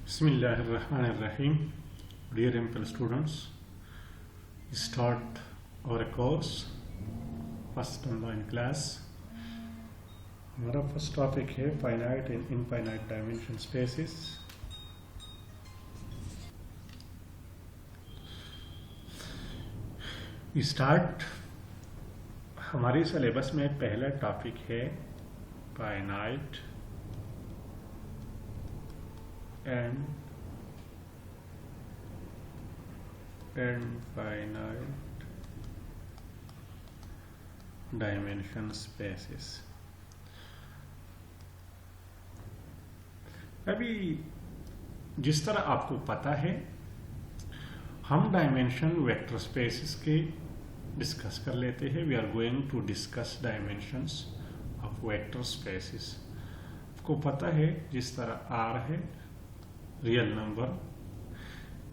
Bismillahirrahmanirrahim. Dear MPhil students, we start our course first online class. हमारा first topic है finite and infinite dimension spaces. We start. हमारे syllabus में पहला topic है finite and infinite dimension spaces. अभी जिस तरह आपको पता है हम डायमेंशन वेक्टर स्पेसेस के डिस्कस कर लेते हैं. We are going to discuss dimensions of vector spaces. आपको पता है जिस तरह R है real number,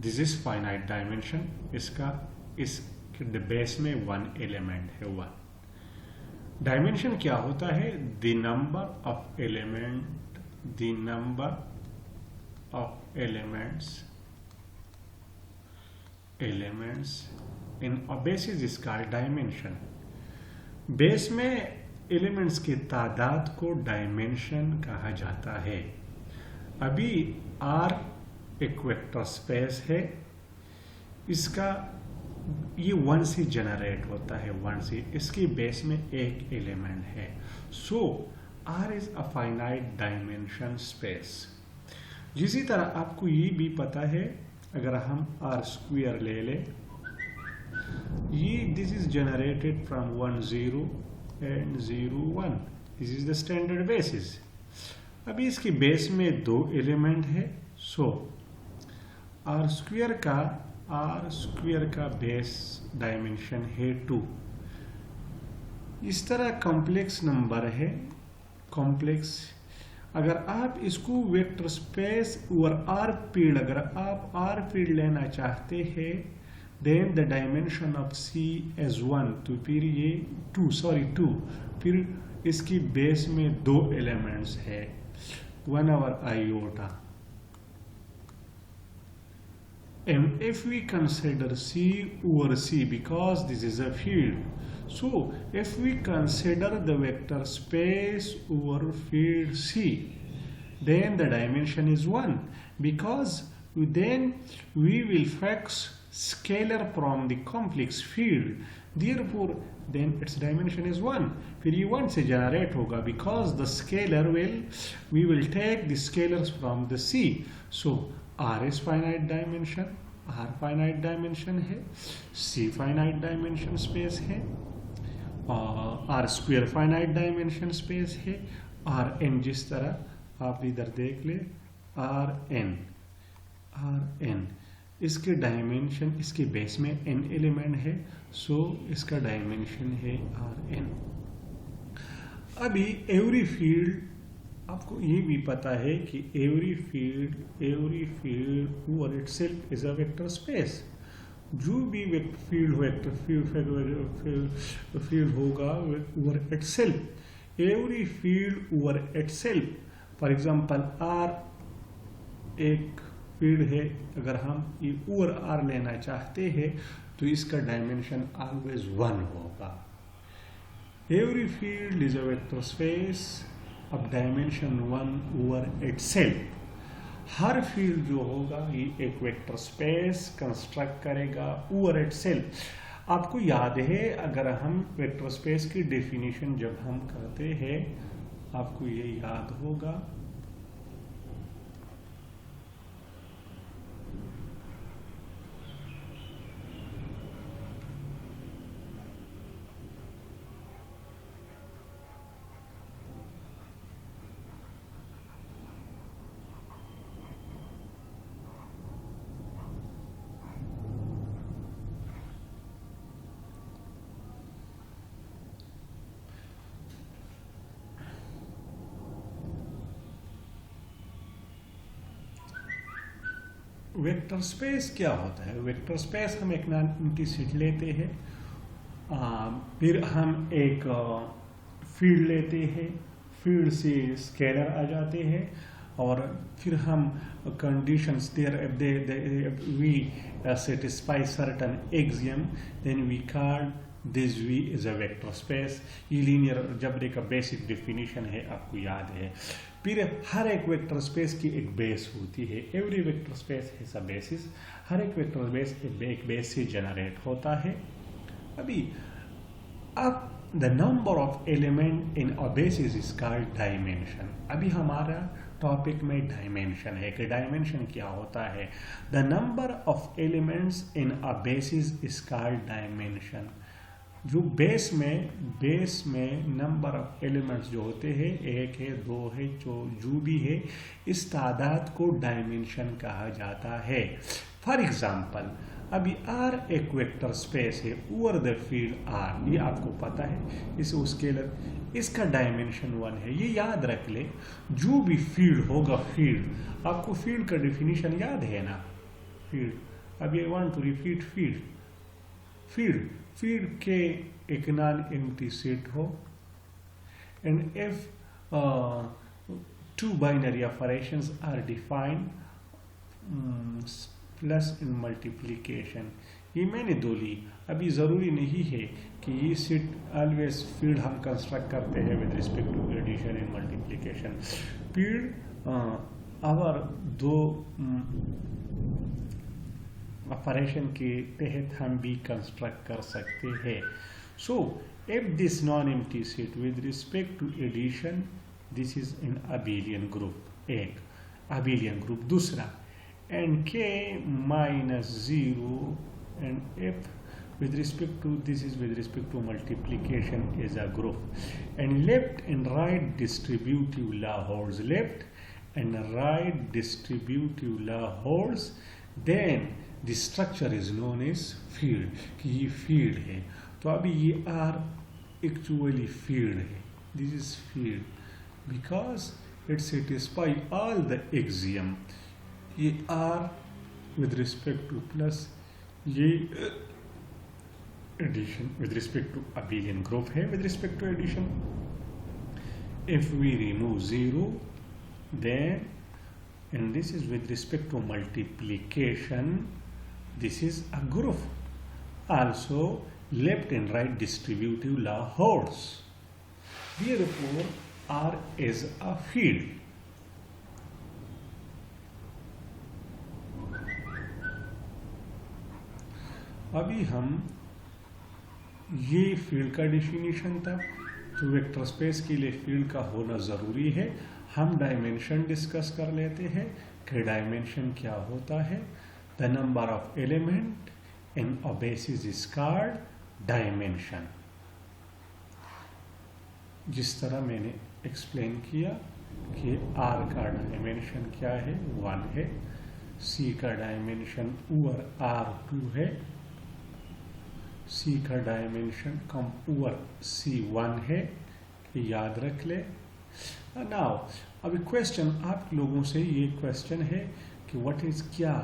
this is finite dimension. इसके बेस में वन एलिमेंट है. वन डायमेंशन क्या होता है? The number of elements in a base is called dimension. Base में एलिमेंट्स की तादाद को डायमेंशन कहा जाता है. अभी R एक वेक्टर स्पेस है. इसका ये वन से जनरेट होता है. वन से इसकी बेस में एक एलिमेंट है. सो R is a finite dimension space. इसी तरह आपको ये भी पता है अगर हम R स्क्वायर ले लें, ये this is generated from 1 0 and 0 1. This is the standard basis. अभी इसकी बेस में दो एलिमेंट है. सो आर स्क्वायर का बेस डायमेंशन है 2. इस तरह कॉम्प्लेक्स नंबर है. कॉम्प्लेक्स अगर आप इसको वेक्टर स्पेस और आर फील्ड, अगर आप आर फील्ड लेना चाहते हैं then the dimension of C as 1, तो फिर ये 2 फिर इसकी बेस में दो एलिमेंट्स है 1 over iota. And if we consider C over C, because this is a field, so if we consider the vector space over field C, then the dimension is 1, because then we will fix scalar from the complex field. Therefore then its dimension is 1. फिर ये 1 से generate होगा because the scalar we will take the scalars from the C. So R is finite dimension, R finite dimension है, C finite dimension space है, R square finite dimension space है, Rn जिस तरह आप इधर देख ले Rn इसके डायमेंशन, इसके बेस में n एलिमेंट है. सो इसका डायमेंशन है Rn. अभी एवरी फील्ड आपको ये भी पता है कि every field over itself is a vector space. जो भी वेक्टर फील्ड होगा over itself, every field over itself. For example R एक फील्ड है. अगर हम ये ओवर R लेना चाहते हैं तो इसका डायमेंशन ऑलवेज 1 होगा. Every field is a vector space of dimension 1 over itself. Her field जो होगा ये एक वेक्टर स्पेस कंस्ट्रक्ट करेगा ओवर इटसेल्फ. आपको याद है अगर हम वेक्टर स्पेस की डेफिनेशन जब हम करते हैं आपको ये याद होगा. वेक्टर स्पेस क्या होता है? वेक्टर स्पेस हम एक नाम की सीट लेते हैं, फिर हम एक फील्ड लेते हैं, फील्ड से स्केलर आ जाते हैं और फिर हम conditions there, if we satisfy certain axiom, then we call this V is a vector space. ये लीनियर अलजेब्रा का बेसिक डेफिनेशन है, आपको याद है। फिर हर एक वेक्टर स्पेस की एक बेस होती है। Every vector space has a basis. हर एक वेक्टर स्पेस एक बेस से जनरेट होता है। अभी अब the number of element in a basis is called dimension. अभी हमारा टॉपिक में डायमेंशन है कि डायमेंशन क्या होता है। The number of elements in a basis is called dimension. जो बेस में नंबर ऑफ एलिमेंट्स जो होते हैं, 1 है, 2 है, जो भी है, इस तादाद को डायमेंशन कहा जाता है। फॉर एग्जाम्पल, अभी R एक वेक्टर स्पेस है ओवर द फील्ड R, ये आपको पता है, इसे स्केलर, इसका डायमेंशन 1 है। ये याद रख ले, जो भी फील्ड होगा, फील्ड, आपको फील्ड का डेफिनेशन याद है ना, फील्ड। अभी I want to repeat field के एक नॉन एम्प्टी सेट हो, and if two binary operations are defined plus and multiplication, ये मैंने दो ली। अभी ज़रूरी नहीं है कि ये सेट ऑलवेज फील्ड हम कंस्ट्रक्ट करते हैं with respect to addition and multiplication. Field और दो ऑपरेशन के तहत हम भी कंस्ट्रक्ट कर सकते हैं। So if this non empty set with respect to addition, this is an abelian group, एक अबेलियन ग्रुप। दूसरा, and k minus 0, and if with respect to, this is with respect to multiplication, is a group, and left and right distributive law holds, left and right distributive law holds, then the structure is known as field, कि ये field है। तो अभी ये R actually field है, this is field because it satisfy all the axiom। ये R with respect to plus ये addition with respect to abelian group है with respect to addition। if we remove 0, then, and this is with respect to multiplication, this is a group। also left and right distributive law holds, therefore R is a field। अभी हम ये field का definition था, तो vector space के लिए field का होना ज़रूरी है। हम डायमेंशन डिस्कस कर लेते हैं कि डायमेंशन क्या होता है। The number of element in a basis is called dimension. जिस तरह मैंने एक्सप्लेन किया कि R का डायमेंशन क्या है, 1 है। C का डायमेंशन ओवर R2 है। C का डायमेंशन कम ओवर C1 है, याद रख ले। नाउ अभी क्वेश्चन आप लोगों से ये क्वेश्चन है कि व्हाट इज, क्या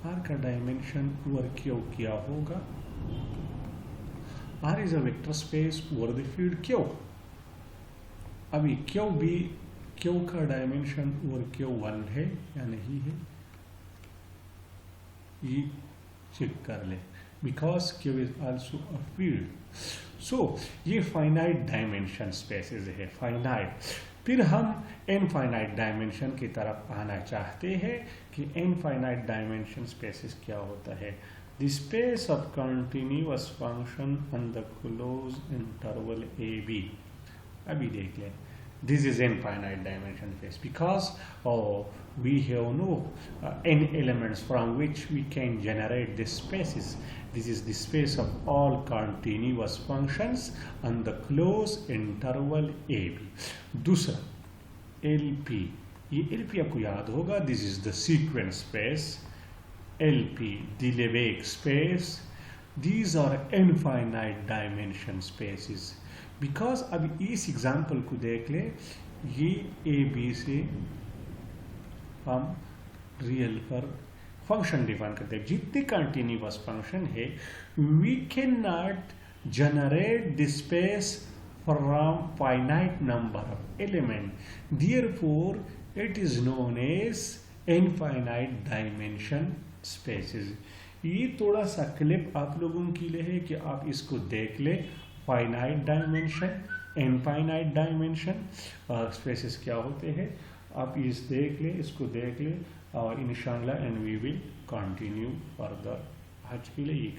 R का डायमेंशन ओवर क्यों क्या होगा। R is a vector space over the field क्यों। अभी क्यों का डायमेंशन ओवर क्यों 1 है या नहीं है, ये चेक कर ले, because Q is also a field। so ये finite dimension spaces है, finite। फिर हम infinite dimension की तरफ आना चाहते हैं कि infinite dimension spaces क्या होता है। the space of continuous function on the closed interval AB। अभी देख लें, this is infinite dimension space because we have no n elements from which we can generate the spaces। this is the space of all continuous functions on the closed interval AB। दूसरा LP, ये LP आपको याद होगा, this is the sequence space। LP the Lebesgue space, these are infinite dimension spaces because अभी इस example को देख ले, ये AB से हम रियल पर फंक्शन डिफाइन करते हैं। जितने कंटिन्यूअस फंक्शन है, we can not generate the space from finite number of element, therefore it is known as infinite dimension spaces. ये थोड़ा सा क्लिप आप लोगों के लिए है कि आप इसको देख ले। Finite dimension, infinite dimension spaces क्या होते हैं, आप इस देख ले, इसको देख ले और इंशाल्लाह and we will continue further. आज के लिए ये